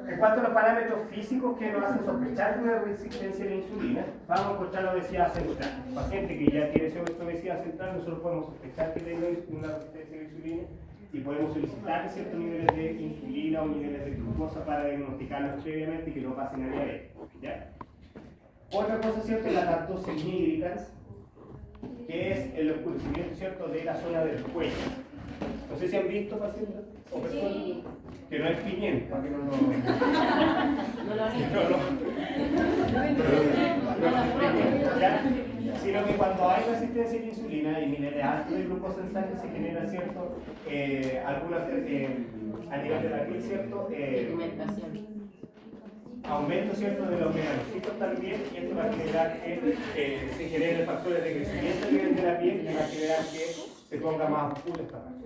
En cuanto a los parámetros físicos que nos hacen sospechar de una resistencia a la insulina, vamos a encontrar la obesidad central. El paciente que ya tiene obesidad central, nosotros podemos sospechar que tiene una resistencia a la insulina y podemos solicitar ciertos niveles de insulina o niveles de glucosa para diagnosticarlos previamente y que no pasen a diabetes. ¿Ya? Otra cosa ¿cierto? Es la lactosis nigricans, que es el oscurecimiento ¿cierto? De la zona del cuello. No sé si han visto pacientes o personas que no es pimiento, para que no sino que cuando hay resistencia a la insulina y niveles altos de glucosa en sangre se genera cierto algunas a nivel de la piel cierto aumento cierto de los melanocitos también y esto va a generar que se generen factores de crecimiento a nivel de la piel y va a generar que se ponga más oscura esta parte,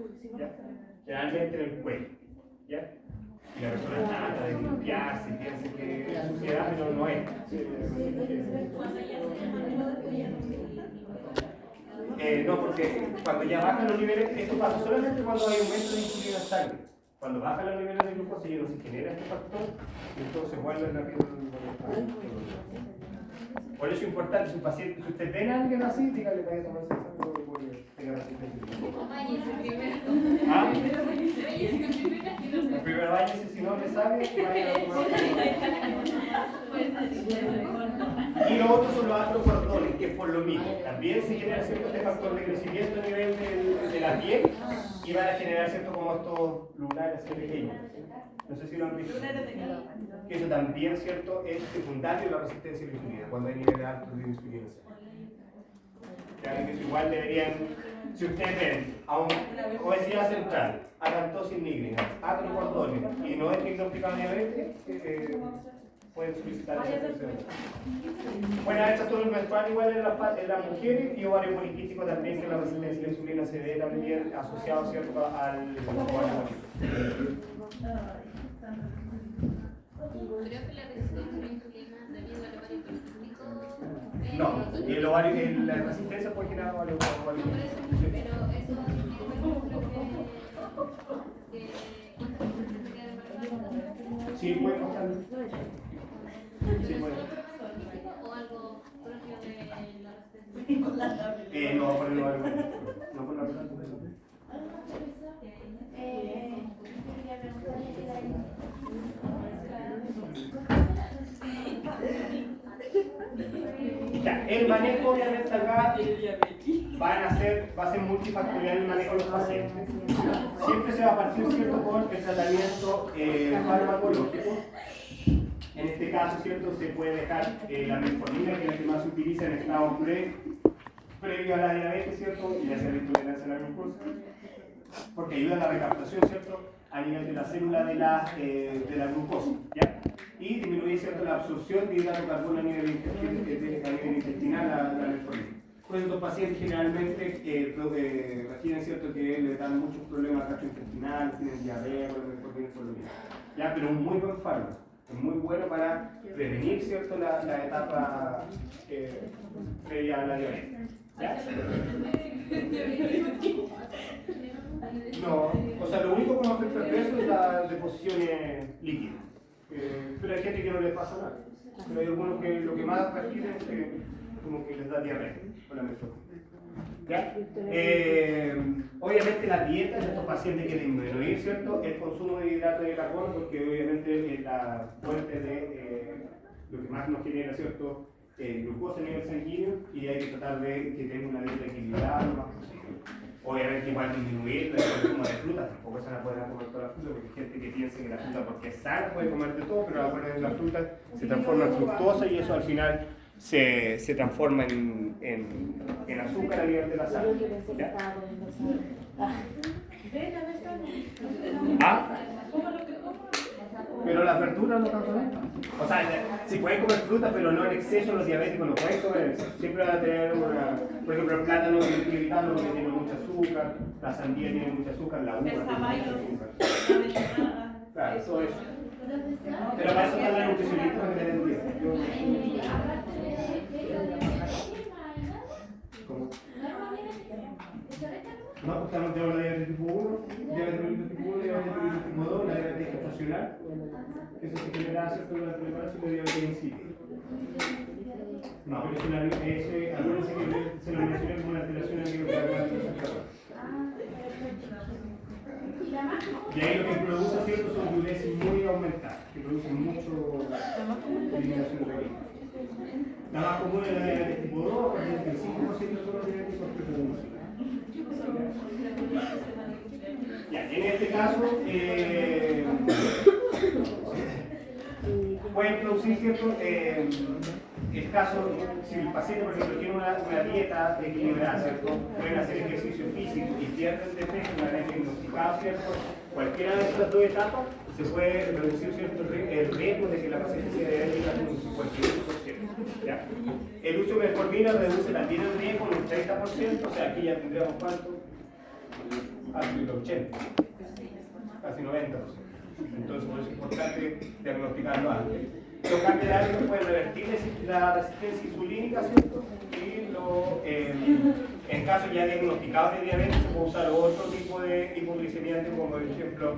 generalmente en el cuello. ¿Ya? Y la persona trata de limpiarse, piensa que es suciedad, pero no es. No, porque cuando ya bajan los niveles, esto pasa solamente cuando hay aumento de insulina en sangre. Cuando bajan los niveles de glucosa ya no se genera este factor y entonces vuelve la piel. Por eso es importante, si un paciente, si usted ven a alguien así, dígale que vaya a tomarse algo y tenga resistencia. Báñese primero. ¿Ah? Primero báñese, si no le sabe, vaya a tomar. Y lo otro son los atrocordones, que es por lo mismo. También se genera cierto este factor de crecimiento a nivel de la piel y van a generar cierto como estos lunares así pequeños. No sé si lo han visto. Que eso también cierto es secundario de la resistencia a la insulina, cuando hay niveles altos de insulina. Ya que eso igual deberían, si ustedes ven a una obesidad central, acantosis nigricans, atrocordones y no es diagnosticado diabetes, pueden solicitar esa atención. Bueno, estas son los menstruales igual en las mujeres y ovario poliquístico también, que la resistencia a la insulina se ve también asociado ¿cierto? Al ovario poliquístico. Creo que la resistencia a la insulina debido al ovario poliquístico. No, y el ovario, la resistencia puede generar ovario poliquístico. Pero eso significa que Sí, puede costar. No, por el no por la quería preguntarle que Ya, el manejo obviamente acá va a ser multifactorial el manejo de los pacientes. Siempre se va a partir, ¿cierto?, con el tratamiento farmacológico. En este caso, ¿cierto?, se puede dejar la metformina, que es la que más se utiliza en estado previo a la diabetes, ¿cierto?, y hacia la intolerancia a la glucosa, porque ayuda a la recaptación, ¿cierto?, a nivel de la célula de la glucosa, ¿ya? Y disminuye, ¿cierto?, la absorción de hidrato de carbono a nivel intestinal, la metformina. Pues estos pacientes generalmente refieren, ¿cierto?, que les dan muchos problemas gastrointestinales, tienen diarrea, por la metformina, por lo mismo, ¿ya? Pero un muy buen fármaco. Es muy bueno para prevenir, ¿cierto?, la etapa previa a la diabetes. ¿Ya? No, o sea, lo único que nos afecta el peso es la deposición líquida. Pero hay gente que no le pasa nada. Pero hay algunos que lo que más refieren es que como que les da diarrea con la metformina. ¿Ya? Obviamente la dieta de estos pacientes que disminuir, ¿cierto?, el consumo de hidratos de carbono, porque obviamente es la fuente de lo que más nos genera, ¿cierto?, glucosa a nivel sanguíneo, y hay que tratar de que tenga una dieta equilibrada lo más posible. Obviamente igual disminuir el consumo de frutas, tampoco se la pueden comer toda la fruta, porque hay gente que piensa que la fruta porque es sana puede comer de todo, pero acuérdense que la fruta se transforma en fructosa y eso al final se transforma en azúcar a nivel de la sangre. ¿Ya? ¿Ah? Pero las verduras no tanto. O sea, si pueden comer fruta, pero no en exceso, los diabéticos no pueden comer en exceso. Siempre van a tener una. Por ejemplo, el plátano evitando porque tiene mucho azúcar, la sandía tiene mucho azúcar, la uva tiene mucho azúcar. Claro, todo eso. Pero para eso está la nutricionista que te den dieta. ¿Cómo? No, porque estamos de la diabetes tipo 1, diabetes tipo 1, diabetes tipo 2, la diabetes gestacional. Eso se genera ¿cierto? Durante el embarazo y la diabetes insípida. No, pero acuérdense que se lo mencioné como una alteración en el receptor. Y ahí lo que produce, ¿cierto?, son diuresis muy aumentadas, que producen mucho eliminación de orina. La más común es la diabetes tipo 2, porque el 5% de todos los diabéticos tipo 1. Ya, en este caso, pueden producir, ¿cierto?, el caso, si el paciente, por ejemplo, tiene una dieta equilibrada, ¿cierto?, pueden hacer ejercicio físico y pierden de peso, una vez diagnosticado, ¿cierto?, cualquiera de estas dos etapas se puede reducir, ¿cierto?, el riesgo de que la paciente sea diabética con un 58%. ¿Ya? El uso de metformina reduce también el riesgo en un 30%, o sea, aquí ya tendríamos cuánto, casi el 80%, casi 90%. Entonces, por eso es importante diagnosticarlo antes. Los cambios de hábitos pueden revertir la resistencia insulínica, ¿cierto? Y en casos ya diagnosticados de diabetes se puede usar otro tipo de hipoglicemiante, como por ejemplo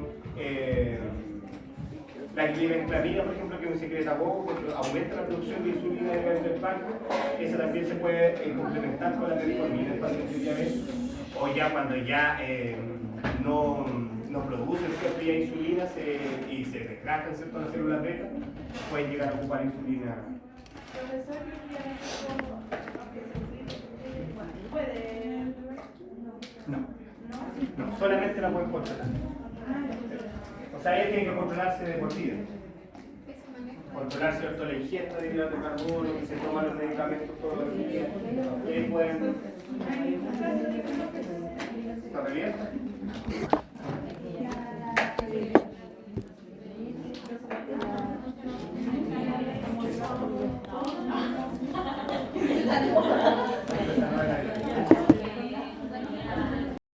la glibenclamida, por ejemplo, que no secreta poco, porque aumenta la producción de insulina a nivel del páncreas. Esa también se puede complementar con la metformina en pacientes de diabetes. O ya cuando ya no producen cierta insulina y se retractan, ¿cierto?, las células beta, pueden llegar a ocupar insulina. Profesor, ¿puede? No, solamente la pueden controlar. O sea, ella tiene que controlarse de por vida. Controlar, ¿cierto?, la ingesta de hidrato de carbono, que se toman los medicamentos todos los días. Pueden. ¿Está abierta?